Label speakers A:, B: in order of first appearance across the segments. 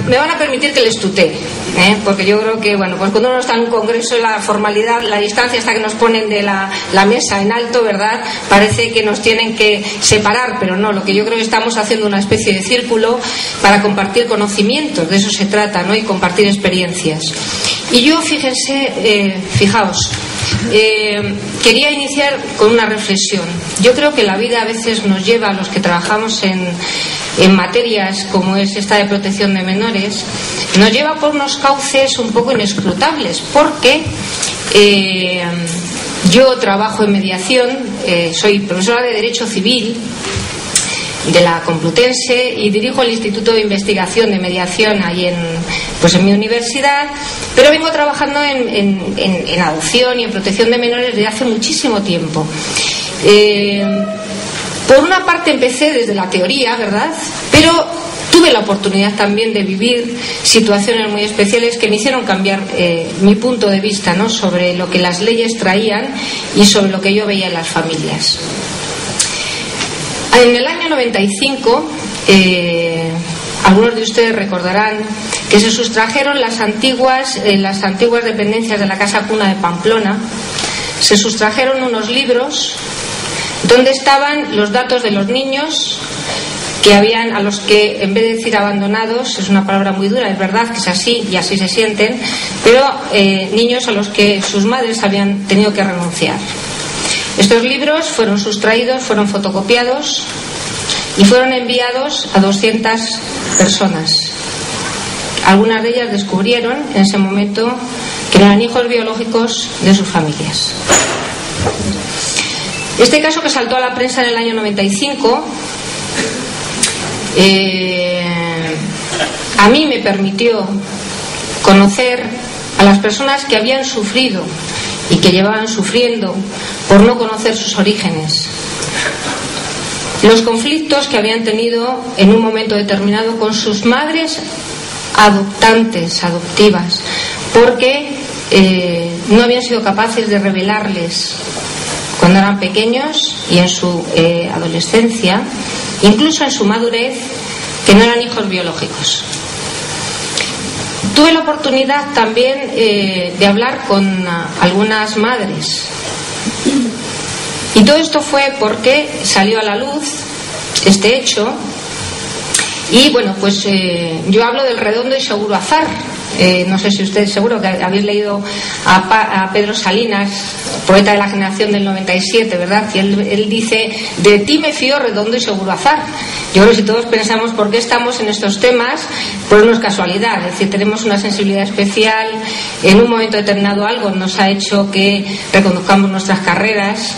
A: Me van a permitir que les tutee, porque yo creo que, bueno, pues cuando uno está en un congreso, la formalidad, la distancia hasta que nos ponen de la mesa en alto, ¿verdad? Parece que nos tienen que separar, pero no, lo que yo creo que estamos haciendo una especie de círculo para compartir conocimientos, de eso se trata, ¿no? Y compartir experiencias. Y yo, fijaos, quería iniciar con una reflexión. Yo creo que la vida a veces nos lleva, a los que trabajamos en materias como es esta de protección de menores, nos lleva por unos cauces un poco inescrutables, porque yo trabajo en mediación, soy profesora de Derecho Civil de la Complutense y dirijo el Instituto de Investigación de Mediación ahí en mi universidad, pero vengo trabajando en adopción y en protección de menores desde hace muchísimo tiempo. Por una parte empecé desde la teoría, ¿verdad? Pero tuve la oportunidad también de vivir situaciones muy especiales que me hicieron cambiar mi punto de vista, ¿no? Sobre lo que las leyes traían y sobre lo que yo veía en las familias. En el año 95, algunos de ustedes recordarán que se sustrajeron las antiguas dependencias de la Casa Cuna de Pamplona, se sustrajeron unos libros donde estaban los datos de los niños a los que, en vez de decir abandonados, es una palabra muy dura, es verdad que es así y así se sienten, pero niños a los que sus madres habían tenido que renunciar. Estos libros fueron sustraídos, fueron fotocopiados y fueron enviados a 200 personas. Algunas de ellas descubrieron en ese momento que eran hijos biológicos de sus familias. Este caso, que saltó a la prensa en el año 95, a mí me permitió conocer a las personas que habían sufrido y que llevaban sufriendo por no conocer sus orígenes, los conflictos que habían tenido en un momento determinado con sus madres adoptivas, porque no habían sido capaces de revelarles cuando eran pequeños y en su adolescencia, incluso en su madurez, que no eran hijos biológicos. Tuve la oportunidad también de hablar con algunas madres, y todo esto fue porque salió a la luz este hecho. Y bueno, pues yo hablo del redondo y seguro azar. No sé si ustedes, seguro que habéis leído a Pedro Salinas, poeta de la generación del 97, ¿verdad? Y él dice: de ti me fío, redondo y seguro azar. Yo creo que si todos pensamos por qué estamos en estos temas, pues no es casualidad. Es decir, tenemos una sensibilidad especial, en un momento determinado algo nos ha hecho que reconduzcamos nuestras carreras,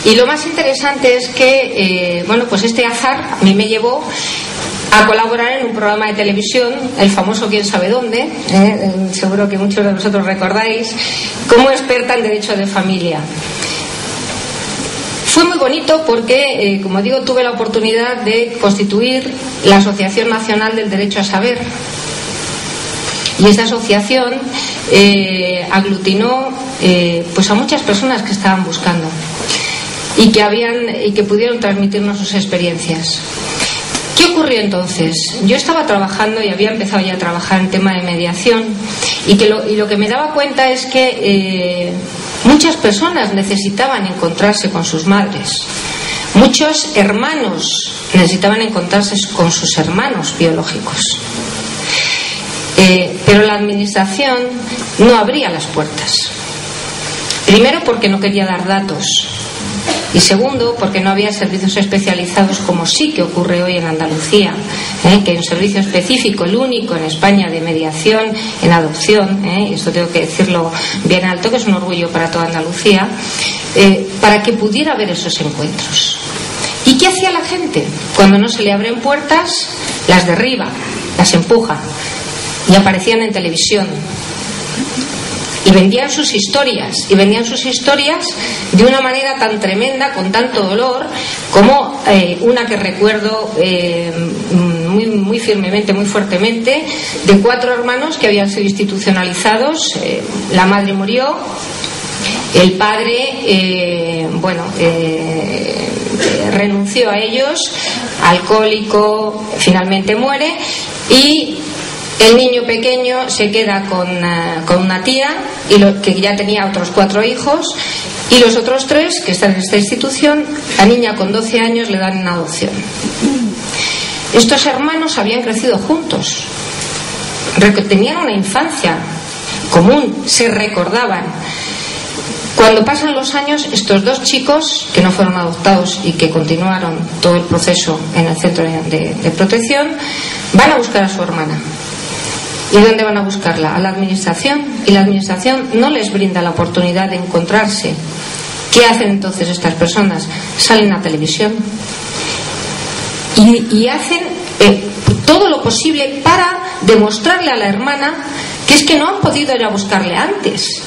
A: y lo más interesante es que pues este azar a mí me llevó a colaborar en un programa de televisión, el famoso Quién sabe dónde, seguro que muchos de vosotros recordáis, como experta en derecho de familia. Fue muy bonito porque, como digo, tuve la oportunidad de constituir la Asociación Nacional del Derecho a Saber. Y esta asociación aglutinó a muchas personas que estaban buscando y que pudieron transmitirnos sus experiencias. ¿Qué ocurrió entonces? Yo estaba trabajando y había empezado ya a trabajar en tema de mediación, y lo que me daba cuenta es que muchas personas necesitaban encontrarse con sus madres. Muchos hermanos necesitaban encontrarse con sus hermanos biológicos. Pero la administración no abría las puertas. Primero, porque no quería dar datos. Y segundo, porque no había servicios especializados, como sí que ocurre hoy en Andalucía, que hay un servicio específico, el único en España, de mediación en adopción, y esto tengo que decirlo bien alto, que es un orgullo para toda Andalucía, para que pudiera haber esos encuentros. ¿Y qué hacía la gente? Cuando no se le abren puertas, las derriba, las empuja, y aparecían en televisión. Y vendían sus historias, de una manera tan tremenda, con tanto dolor, como una que recuerdo muy firmemente, muy fuertemente, de 4 hermanos que habían sido institucionalizados. La madre murió, el padre renunció a ellos, alcohólico, finalmente muere, y el niño pequeño se queda con una tía que ya tenía otros 4 hijos, y los otros 3 que están en esta institución, la niña con 12 años le dan en adopción. Estos hermanos habían crecido juntos, tenían una infancia común, se recordaban. Cuando pasan los años, estos 2 chicos que no fueron adoptados y que continuaron todo el proceso en el centro de protección, van a buscar a su hermana. ¿Y dónde van a buscarla? A la administración. Y la administración no les brinda la oportunidad de encontrarse. ¿Qué hacen entonces estas personas? Salen a televisión y hacen todo lo posible para demostrarle a la hermana que es que no han podido ir a buscarle antes,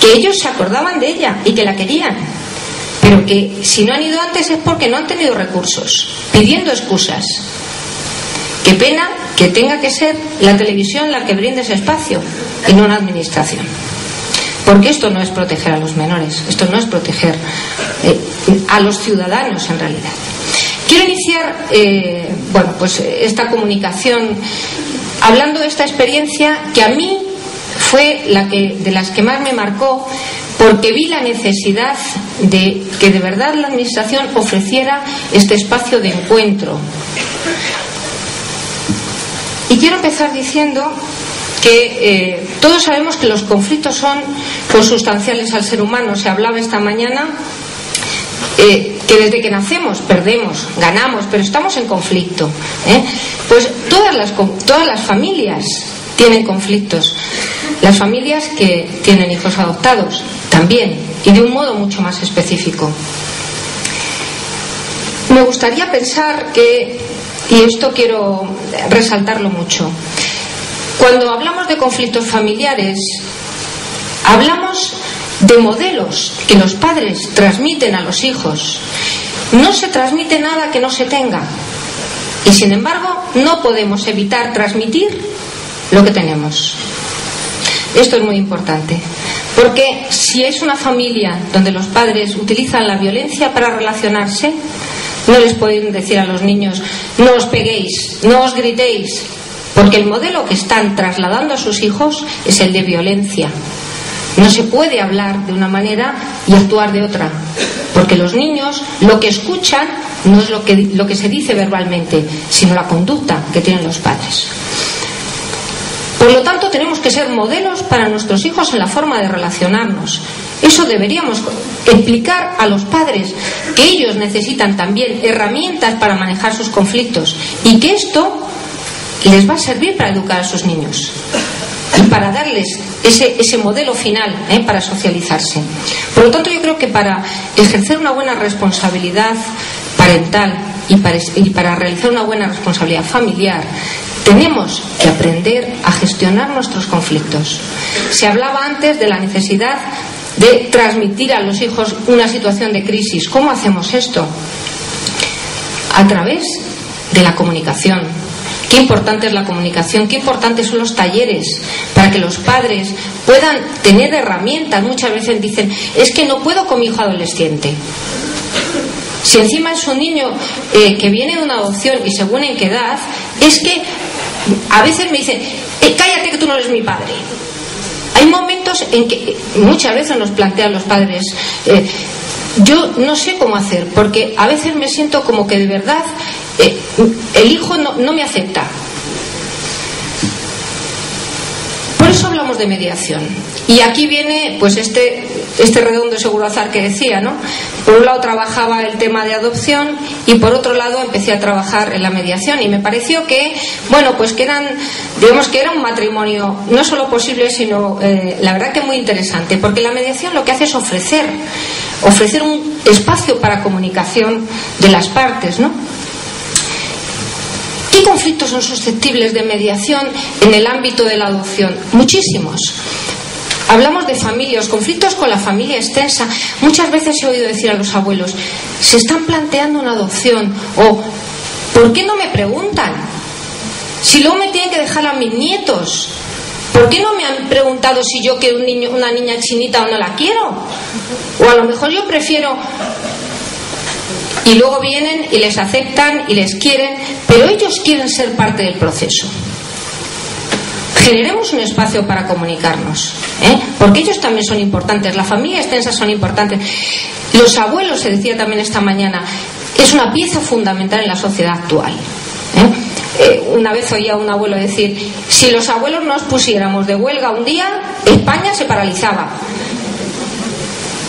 A: que ellos se acordaban de ella y que la querían, pero que si no han ido antes es porque no han tenido recursos, pidiendo excusas. Qué pena que tenga que ser la televisión la que brinde ese espacio y no una administración, porque esto no es proteger a los menores, esto no es proteger a los ciudadanos en realidad. Quiero iniciar esta comunicación hablando de esta experiencia que a mí fue de las que más me marcó, porque vi la necesidad de que de verdad la administración ofreciera este espacio de encuentro. Y quiero empezar diciendo que todos sabemos que los conflictos son consustanciales al ser humano. Se hablaba esta mañana que desde que nacemos perdemos, ganamos, pero estamos en conflicto. Pues todas las familias tienen conflictos. Las familias que tienen hijos adoptados también, y de un modo mucho más específico. Me gustaría pensar que, y esto quiero resaltarlo mucho, cuando hablamos de conflictos familiares, hablamos de modelos que los padres transmiten a los hijos. No se transmite nada que no se tenga, y sin embargo no podemos evitar transmitir lo que tenemos. Esto es muy importante, porque si es una familia donde los padres utilizan la violencia para relacionarse, no les pueden decir a los niños: no os peguéis, no os gritéis, porque el modelo que están trasladando a sus hijos es el de violencia. No se puede hablar de una manera y actuar de otra, porque los niños lo que escuchan no es lo que se dice verbalmente, sino la conducta que tienen los padres. Por lo tanto, tenemos que ser modelos para nuestros hijos en la forma de relacionarnos. Eso deberíamos explicar a los padres, que ellos necesitan también herramientas para manejar sus conflictos, y que esto les va a servir para educar a sus niños y para darles ese modelo final para socializarse. Por lo tanto, yo creo que para ejercer una buena responsabilidad parental y para realizar una buena responsabilidad familiar, tenemos que aprender a gestionar nuestros conflictos. Se hablaba antes de la necesidad de transmitir a los hijos una situación de crisis. ¿Cómo hacemos esto? A través de la comunicación. Qué importante es la comunicación, qué importantes son los talleres para que los padres puedan tener herramientas. Muchas veces dicen: es que no puedo con mi hijo adolescente. Si encima es un niño que viene de una adopción y según en qué edad, es que a veces me dicen: cállate que tú no eres mi padre. Hay momentos en que muchas veces nos plantean los padres: yo no sé cómo hacer, porque a veces me siento como que de verdad el hijo no me acepta. Por eso hablamos de mediación. Y aquí viene pues este redondo seguro azar que decía, ¿no? Por un lado trabajaba el tema de adopción y por otro lado empecé a trabajar en la mediación, y me pareció que, que era un matrimonio no solo posible, sino la verdad que muy interesante, porque la mediación lo que hace es ofrecer un espacio para comunicación de las partes, ¿no? ¿Qué conflictos son susceptibles de mediación en el ámbito de la adopción? Muchísimos. Hablamos de familias, conflictos con la familia extensa. Muchas veces he oído decir a los abuelos: se están planteando una adopción, o ¿por qué no me preguntan? Si luego me tienen que dejar a mis nietos, ¿por qué no me han preguntado si yo quiero una niña chinita o no la quiero? O a lo mejor yo prefiero y luego vienen y les aceptan y les quieren, pero ellos quieren ser parte del proceso. Generemos un espacio para comunicarnos, porque ellos también son importantes, la familia extensa son importantes. Los abuelos, se decía también esta mañana, es una pieza fundamental en la sociedad actual. Una vez oía a un abuelo decir: si los abuelos nos pusiéramos de huelga un día, España se paralizaba.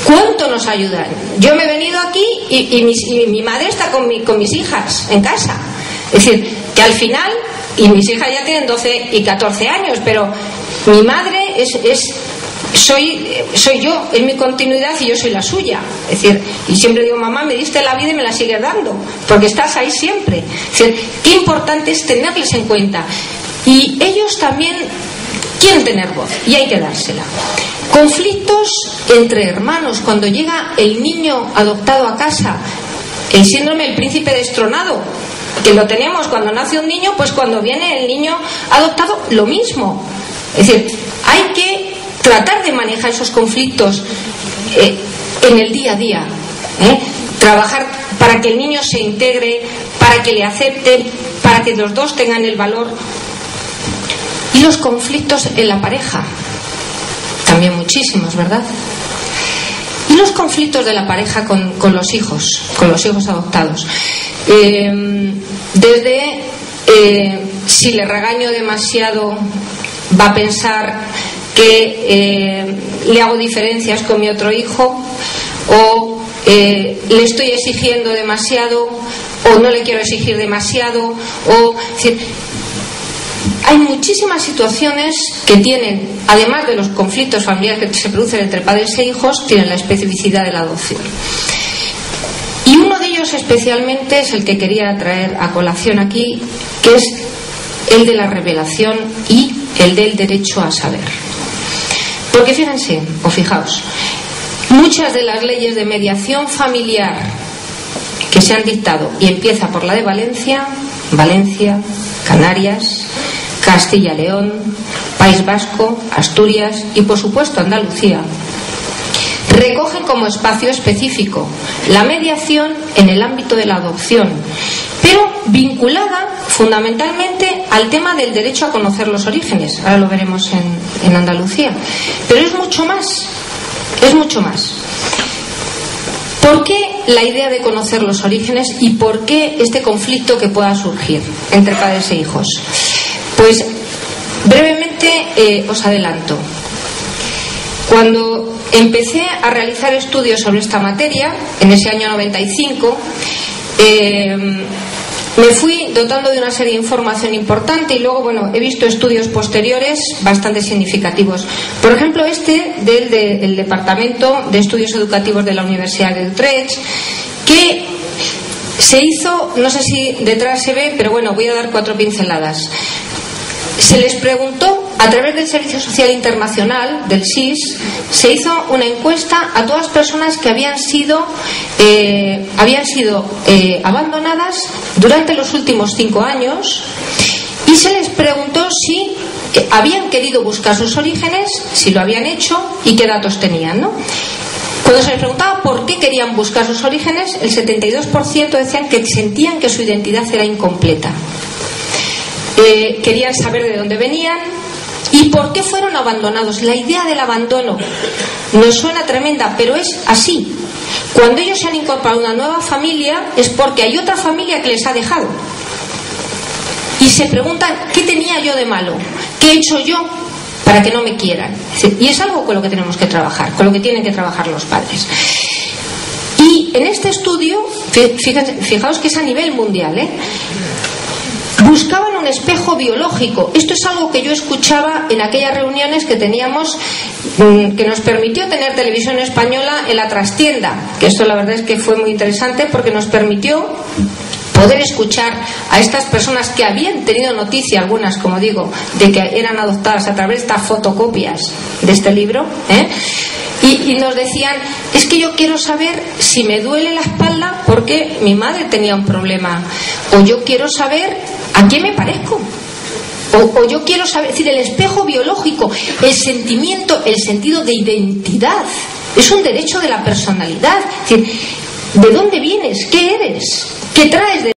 A: ¿Cuánto nos ayudan? Yo me he venido aquí y mi madre está con mis hijas en casa. Es decir, que al final, y mis hijas ya tienen 12 y 14 años, pero mi madre soy yo, es mi continuidad y yo soy la suya. Es decir, y siempre digo: mamá, me diste la vida y me la sigues dando, porque estás ahí siempre. Es decir, qué importante es tenerles en cuenta. Y ellos también quieren tener voz, y hay que dársela. Conflictos entre hermanos, cuando llega el niño adoptado a casa, el síndrome del príncipe destronado, que lo tenemos cuando nace un niño, pues cuando viene el niño adoptado, lo mismo. Es decir, hay que tratar de manejar esos conflictos en el día a día, trabajar para que el niño se integre, para que le acepten, para que los dos tengan el valor. Y los conflictos en la pareja, también muchísimos, ¿verdad? Y los conflictos de la pareja con los hijos adoptados. Desde si le regaño demasiado, va a pensar que le hago diferencias con mi otro hijo, o le estoy exigiendo demasiado, o no le quiero exigir demasiado, es decir, hay muchísimas situaciones que tienen, además de los conflictos familiares que se producen entre padres e hijos, tienen la especificidad de la adopción. Y uno de ellos especialmente es el que quería traer a colación aquí, que es el de la revelación y el del derecho a saber. Porque fíjense, o fijaos, muchas de las leyes de mediación familiar que se han dictado, y empieza por la de Valencia, Canarias, Castilla-León, País Vasco, Asturias y por supuesto Andalucía, recogen como espacio específico la mediación en el ámbito de la adopción, pero vinculada fundamentalmente al tema del derecho a conocer los orígenes. Ahora lo veremos en Andalucía, pero es mucho más. ¿Por qué la idea de conocer los orígenes y por qué este conflicto que pueda surgir entre padres e hijos? Pues brevemente os adelanto. Cuando empecé a realizar estudios sobre esta materia, en ese año 95, me fui dotando de una serie de información importante y luego, he visto estudios posteriores bastante significativos. Por ejemplo, del Departamento de Estudios Educativos de la Universidad de Utrecht, que se hizo, no sé si detrás se ve, pero voy a dar 4 pinceladas. Se les preguntó, a través del Servicio Social Internacional, del SIS, se hizo una encuesta a todas las personas que habían sido abandonadas durante los últimos 5 años, y se les preguntó si habían querido buscar sus orígenes, si lo habían hecho y qué datos tenían, ¿no? Cuando se les preguntaba por qué querían buscar sus orígenes, el 72% decían que sentían que su identidad era incompleta. Querían saber de dónde venían y por qué fueron abandonados. La idea del abandono nos suena tremenda, pero es así. Cuando ellos se han incorporado a una nueva familia es porque hay otra familia que les ha dejado. Y se preguntan, ¿qué tenía yo de malo? ¿Qué he hecho yo para que no me quieran? Y es algo con lo que tenemos que trabajar, con lo que tienen que trabajar los padres. Y en este estudio, fijaos que es a nivel mundial, buscaban un espejo biológico. Esto es algo que yo escuchaba en aquellas reuniones que teníamos, que nos permitió tener televisión española en la trastienda, que esto la verdad es que fue muy interesante porque nos permitió poder escuchar a estas personas que habían tenido noticia, algunas, como digo, de que eran adoptadas a través de estas fotocopias de este libro, y nos decían, es que yo quiero saber si me duele la espalda porque mi madre tenía un problema, o yo quiero saber a quién me parezco, o yo quiero saber, es decir, el espejo biológico, el sentimiento, el sentido de identidad, es un derecho de la personalidad. Es decir, ¿De dónde vienes? ¿Qué eres? ¿Qué traes de